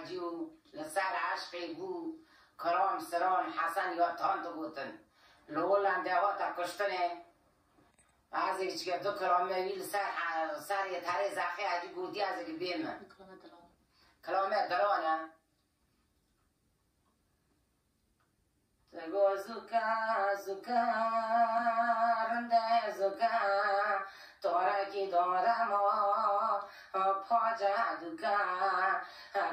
حاجی و لسر عشقی بو کرام سران حسن یا تانتو بودن لولنده ها تا کشتنه از ایچ که دو کلام ویل سر یه تره زخی حاجی گودی از ایک بیمه کلام دلانه تگو زکا رنده زکا تارکی دارم پاجا دوکا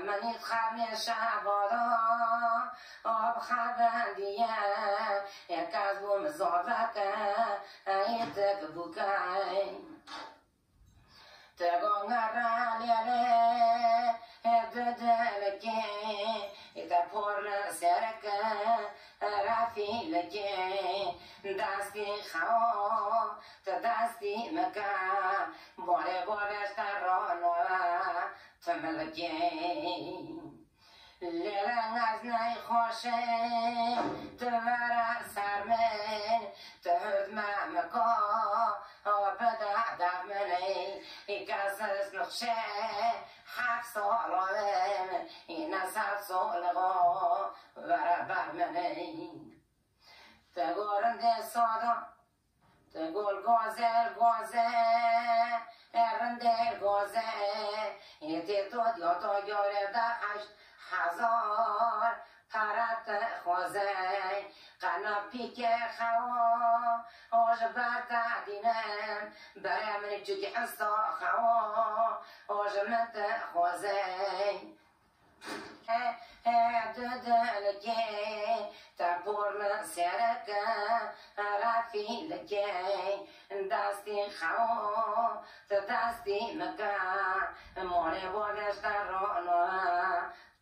منیت خرم شبارا آب خربندیه یک از بوم زاوکه ایتک بوکای تگو نرالیره ددلکه ایتا پرن سرکه رفی لکه دستی خواه تا دستی مکه باره بارش ترانو تملکه لیلن از نی خوشه تورا سرمن تهد مکا بدا دغمنی ایکاسس نخشه 7 سال این 7 سال ورا برمنی تگورنده سادا تقول غازل رنده غازل ایتی تو دیاتا گاره ده 8,000 پرت خوازه قناپی که خوا آج برد دینم برای من جوگی حسا خوا آج مت خوازه ددلکه تبور سرکه رفی لکه دستی خوا دستی مکه مونه بارش ترانو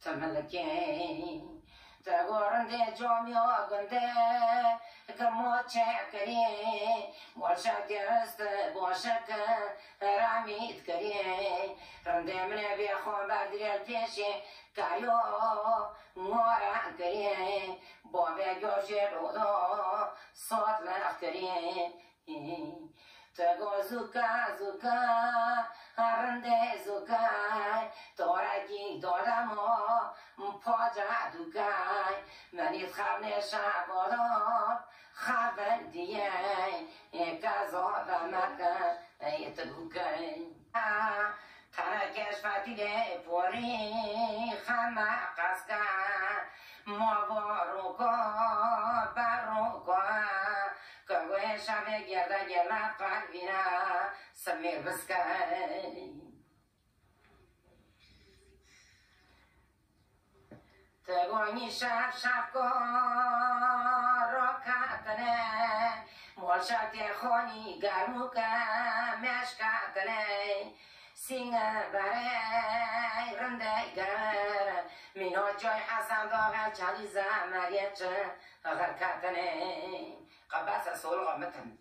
تملکه تگورنده جامعه گنده که ما چکری باشک است باشک رامید کری رنده منه بیا خواه بردیل پیشه کایو مورا کری بابه گوشه رو سات لخ کری تگو زوکا رنده زوکا تارکی دادم پاجا دوکای منیت خرن شبارا خبندیه کازا و مکن ایت دوکای تنکش فتیده پوری خمه قسکا مواروکا باروکا کوه شبه گرده گرده قلبینا سمیر بسکای تگونی شب را کتنه مالشت خونی گرمو که مشکتنه سینه برای رنده گر مینا جای حسن داغل چلی زمریت غرکتنه قبس سول غمتن